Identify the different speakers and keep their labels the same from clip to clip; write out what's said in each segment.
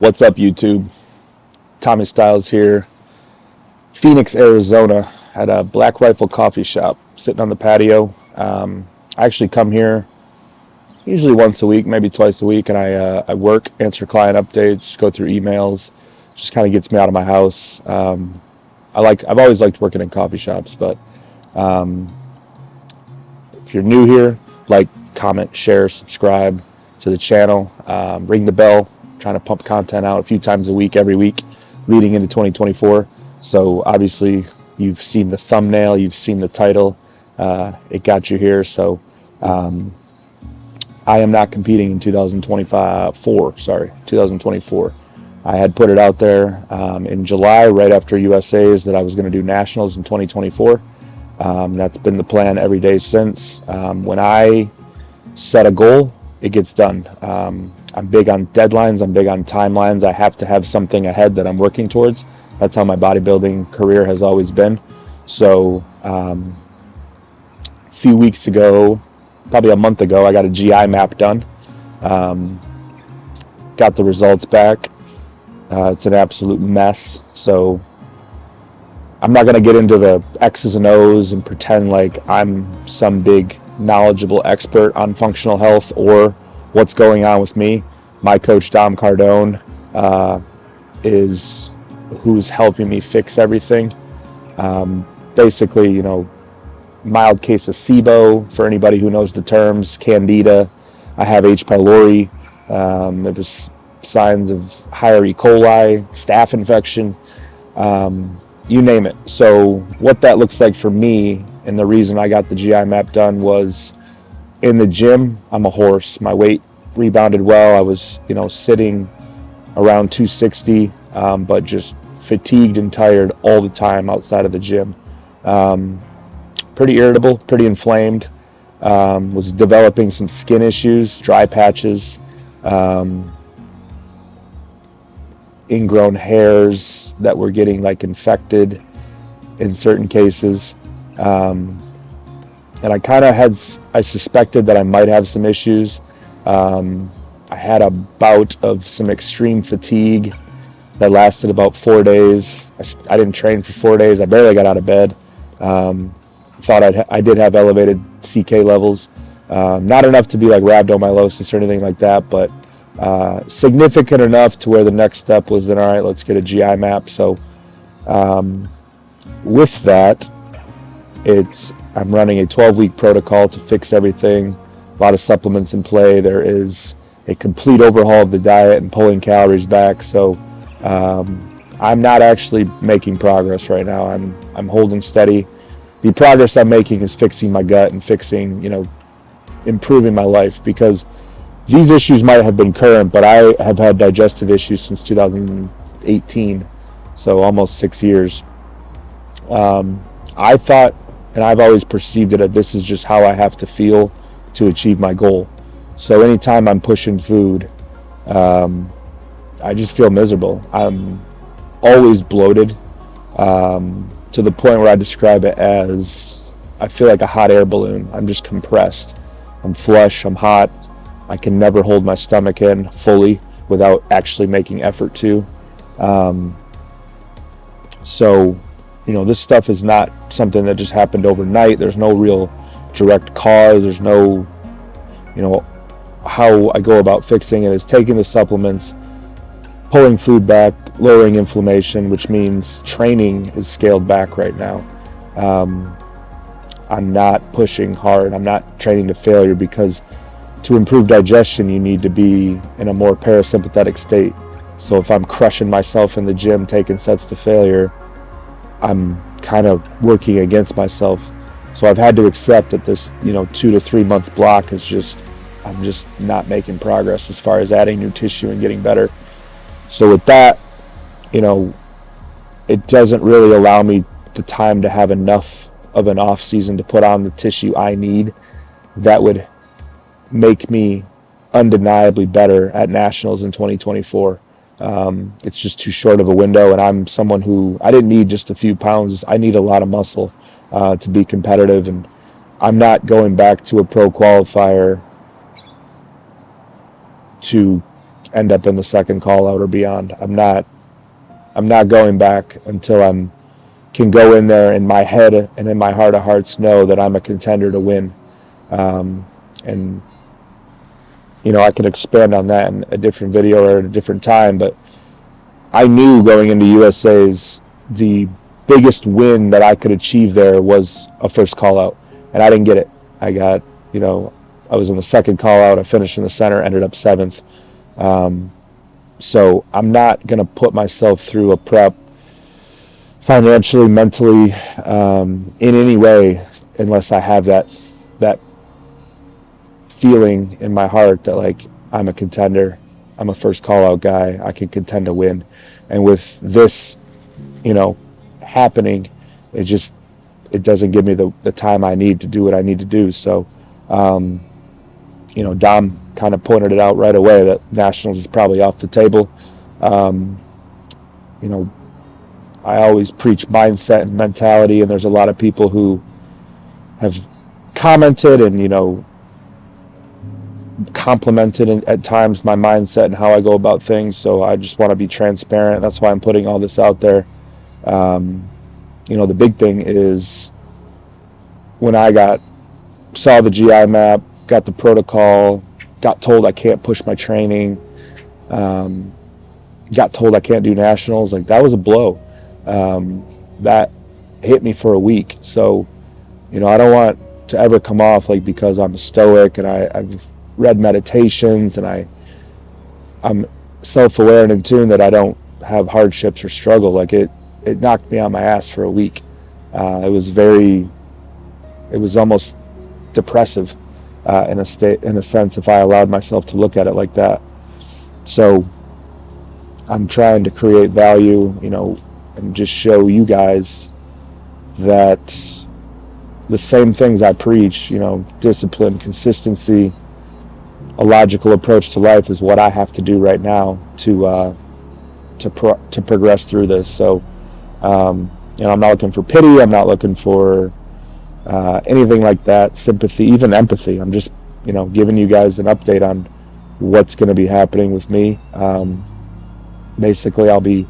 Speaker 1: What's up, YouTube? Tommy Stiles here. Phoenix, Arizona, at a Black Rifle coffee shop, sitting on the patio. I actually come here usually once a week, maybe twice a week, and I work, answer client updates, go through emails. Just kind of gets me out of my house. I've always liked working in coffee shops, but if you're new here, like, comment, share, subscribe to the channel, ring the bell. Trying to pump content out a few times a week, every week, leading into 2024. So obviously, you've seen the thumbnail, you've seen the title. It got you here. So I am not competing in 2024. I had put it out there in July, right after USA's, that I was going to do nationals in 2024. That's been the plan every day since. When I set a goal, it gets done. I'm big on deadlines. I'm big on timelines. I have to have something ahead that I'm working towards. That's how my bodybuilding career has always been. So a few weeks ago, probably a month ago, I got a GI map done. Got the results back. It's an absolute mess. So I'm not going to get into the X's and O's and pretend like I'm some big knowledgeable expert on functional health or what's going on with me. My coach, Dom Cardone, is who's helping me fix everything. Basically, mild case of SIBO, for anybody who knows the terms, Candida. I have H. pylori. There was signs of higher E. coli, staph infection, you name it. So what that looks like for me, and the reason I got the GI map done, was in the gym, I'm a horse. My weight rebounded well. I was, sitting around 260, but just fatigued and tired all the time outside of the gym. Pretty irritable, pretty inflamed. Was developing some skin issues, dry patches, ingrown hairs that were getting infected in certain cases. And I suspected that I might have some issues. I had a bout of some extreme fatigue that lasted about 4 days. I didn't train for 4 days. I barely got out of bed. Thought I did have elevated CK levels. Not enough to be like rhabdomyolysis or anything like that, but significant enough to where the next step was then, all right, let's get a GI map. So with that, I'm running a 12-week protocol to fix everything. A lot of supplements in play. There is a complete overhaul of the diet and pulling calories back. So I'm not actually making progress right now. I'm holding steady. The progress I'm making is fixing my gut and fixing, improving my life, because these issues might have been current, but I have had digestive issues since 2018, so almost 6 years. I thought, and I've always perceived it, that this is just how I have to feel to achieve my goal. So anytime I'm pushing food, I just feel miserable. I'm always bloated, to the point where I describe it as, I feel like a hot air balloon. I'm just compressed. I'm flush, I'm hot. I can never hold my stomach in fully without actually making effort to. So, this stuff is not something that just happened overnight. There's no real direct cause. There's no, how I go about fixing it is taking the supplements, pulling food back, lowering inflammation, which means training is scaled back right now. I'm not pushing hard. I'm not training to failure, because to improve digestion, you need to be in a more parasympathetic state. So if I'm crushing myself in the gym, taking sets to failure, I'm kind of working against myself. So I've had to accept that this, 2 to 3 month block is I'm just not making progress as far as adding new tissue and getting better. So with that, it doesn't really allow me the time to have enough of an off season to put on the tissue I need that would make me undeniably better at nationals in 2024. It's just too short of a window, and I'm someone who, I didn't need just a few pounds. I need a lot of muscle to be competitive, and I'm not going back to a pro qualifier to end up in the second call out or beyond. I'm not going back until I'm can go in there in my head and in my heart of hearts know that I'm a contender to win. And I can expand on that in a different video or at a different time, but I knew going into USA's the biggest win that I could achieve there was a first call out, and I didn't get it. I got, I was in the second call out. I finished in the center, ended up seventh. So I'm not going to put myself through a prep financially, mentally, in any way, unless I have that feeling in my heart that like I'm a contender, I'm a first call out guy, I can contend to win. And with this, happening, it doesn't give me the time I need to do what I need to do. So, Dom kind of pointed it out right away that nationals is probably off the table. I always preach mindset and mentality, and there's a lot of people who have commented and complimented at times my mindset and how I go about things. So I just want to be transparent. That's why I'm putting all this out there. The big thing is when I saw the GI map, got the protocol, got told I can't push my training, got told I can't do nationals. Like, that was a blow. That hit me for a week. So, I don't want to ever come off like because I'm a stoic and I've read meditations and I'm self-aware and in tune that I don't have hardships or struggle. Like, it knocked me on my ass for a week. It was almost depressive in a sense, if I allowed myself to look at it like that. So I'm trying to create value, and just show you guys that the same things I preach, discipline, consistency, a logical approach to life is what I have to do right now to progress through this. So, I'm not looking for pity. I'm not looking for anything like that, sympathy, even empathy. I'm just, giving you guys an update on what's going to be happening with me. Basically, I'll be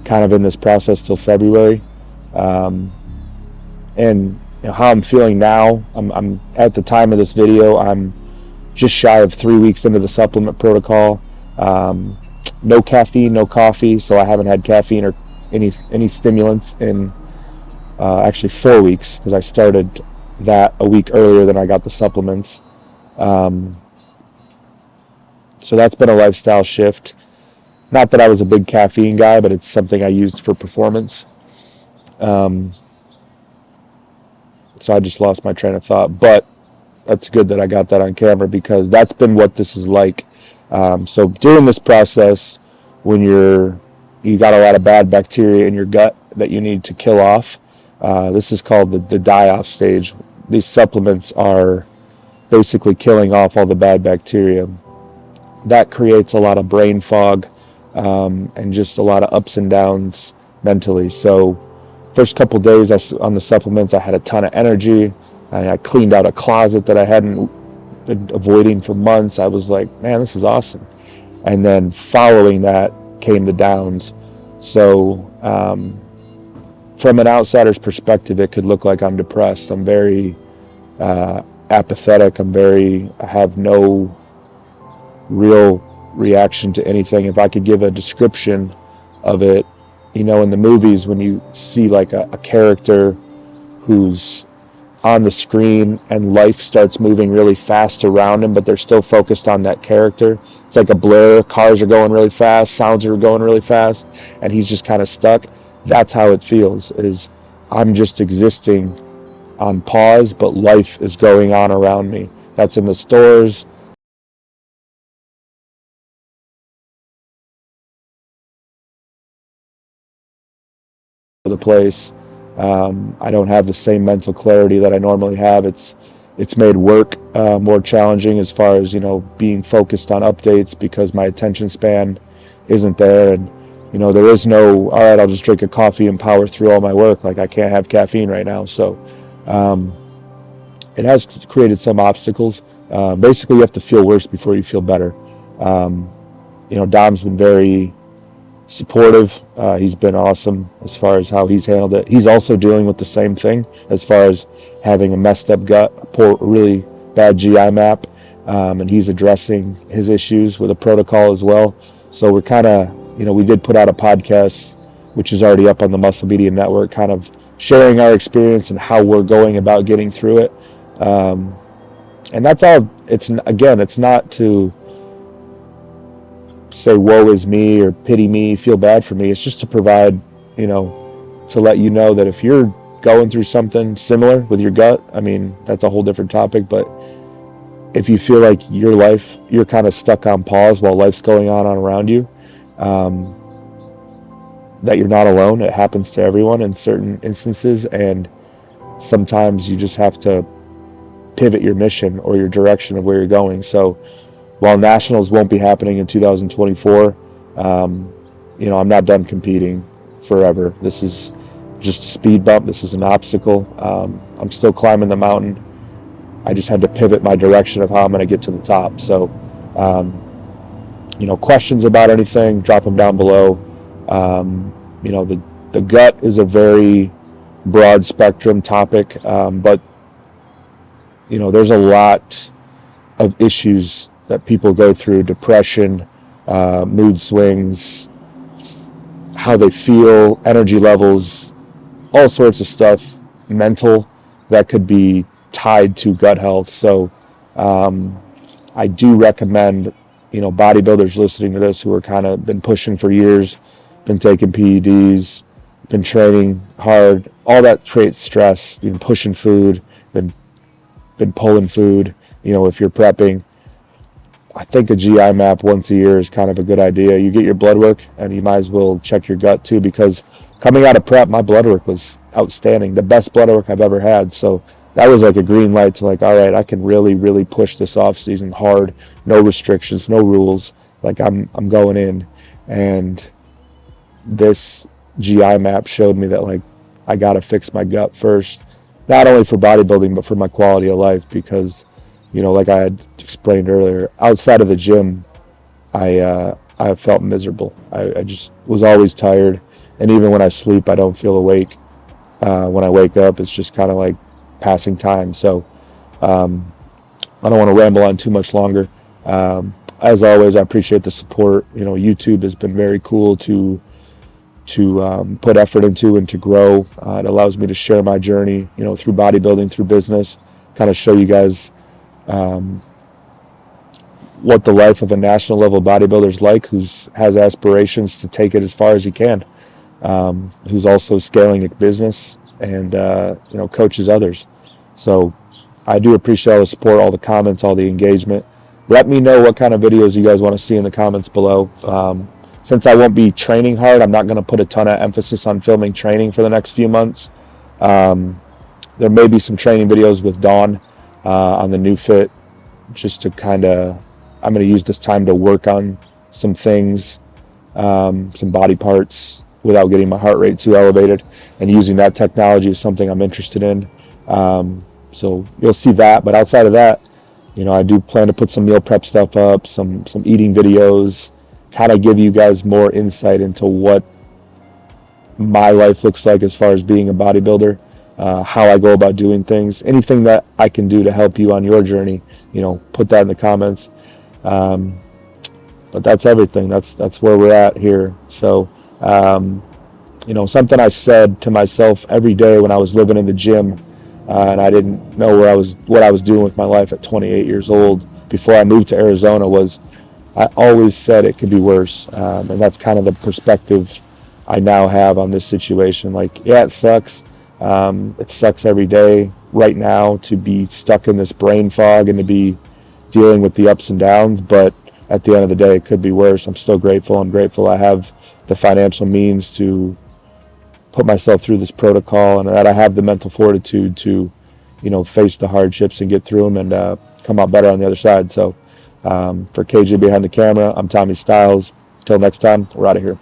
Speaker 1: kind of in this process till February. And how I'm feeling now, I'm at the time of this video, I'm just shy of 3 weeks into the supplement protocol. No caffeine, no coffee, so I haven't had caffeine or any stimulants in actually 4 weeks, because I started that a week earlier than I got the supplements. So that's been a lifestyle shift. Not that I was a big caffeine guy, but it's something I used for performance. So I just lost my train of thought, but that's good that I got that on camera, because that's been what this is like. So during this process, when you got a lot of bad bacteria in your gut that you need to kill off, this is called the die-off stage. These supplements are basically killing off all the bad bacteria. That creates a lot of brain fog, and just a lot of ups and downs mentally. So first couple days on the supplements, I had a ton of energy. I cleaned out a closet that I hadn't been avoiding for months. I was like, man, this is awesome. And then following that came the downs. So from an outsider's perspective, it could look like I'm depressed. I'm very apathetic. I have no real reaction to anything. If I could give a description of it, in the movies, when you see like a character who's on the screen and life starts moving really fast around him, but they're still focused on that character. It's like a blur. Cars are going really fast, sounds are going really fast, and he's just kind of stuck. That's how it feels, is I'm just existing on pause, but life is going on around me. That's in the stores. The place. I don't have the same mental clarity that I normally have. It's made work more challenging as far as being focused on updates, because my attention span isn't there, and there is no, all right, I'll just drink a coffee and power through all my work. Like, I can't have caffeine right now. So it has created some obstacles. Basically, you have to feel worse before you feel better. Dom's been very supportive. He's been awesome as far as how he's handled it. He's also dealing with the same thing as far as having a messed up gut, a poor, really bad GI map, and he's addressing his issues with a protocol as well. So we're kind of, we did put out a podcast, which is already up on the Muscle Media Network, kind of sharing our experience and how we're going about getting through it. And that's all. It's not to say woe is me or pity me, feel bad for me. It's just to provide, to let you know that if you're going through something similar with your gut, I mean, that's a whole different topic, but if you feel like you're kind of stuck on pause while life's going on around you, that you're not alone. It happens to everyone in certain instances, and sometimes you just have to pivot your mission or your direction of where you're going. So while nationals won't be happening in 2024, I'm not done competing forever. This is just a speed bump. This is an obstacle. I'm still climbing the mountain. I just had to pivot my direction of how I'm going to get to the top. So, questions about anything, drop them down below. The gut is a very broad spectrum topic, but there's a lot of issues that people go through: depression, mood swings, how they feel, energy levels, all sorts of stuff, mental, that could be tied to gut health. So I do recommend, bodybuilders listening to this who are kind of been pushing for years, been taking PEDs, been training hard, all that creates stress. You've been pushing food, been pulling food, if you're prepping. I think a GI map once a year is kind of a good idea. You get your blood work, and you might as well check your gut too, because coming out of prep, my blood work was outstanding, the best blood work I've ever had. So that was like a green light to like, all right, I can really, really push this off season hard, no restrictions, no rules. Like I'm going in, and this GI map showed me that like I got to fix my gut first, not only for bodybuilding, but for my quality of life, because like I had explained earlier, outside of the gym, I felt miserable. I just was always tired, and even when I sleep, I don't feel awake. When I wake up, it's just kind of like passing time. So I don't want to ramble on too much longer. As always, I appreciate the support. YouTube has been very cool to put effort into and to grow. It allows me to share my journey, through bodybuilding, through business, kind of show you guys what the life of a national level bodybuilder is like, has aspirations to take it as far as he can, who's also scaling a business and coaches others. So I do appreciate all the support, all the comments, all the engagement. Let me know what kind of videos you guys want to see in the comments below. Since I won't be training hard, I'm not going to put a ton of emphasis on filming training for the next few months. There may be some training videos with Dawn on the new fit, just to I'm going to use this time to work on some things, some body parts, without getting my heart rate too elevated, and using that technology is something I'm interested in. So you'll see that, but outside of that, I do plan to put some meal prep stuff up, some eating videos, kind of give you guys more insight into what my life looks like as far as being a bodybuilder, how I go about doing things, anything that I can do to help you on your journey, put that in the comments. But that's everything. That's where we're at here. So, something I said to myself every day when I was living in the gym, and I didn't know what I was doing with my life at 28 years old before I moved to Arizona, was I always said it could be worse. And that's kind of the perspective I now have on this situation. Like, yeah, it sucks. It sucks every day right now to be stuck in this brain fog and to be dealing with the ups and downs. But at the end of the day, it could be worse. I'm still grateful. I'm grateful I have the financial means to put myself through this protocol, and that I have the mental fortitude to, face the hardships and get through them and come out better on the other side. So for KJ Behind the Camera, I'm Tommy Stiles. Till next time, we're out of here.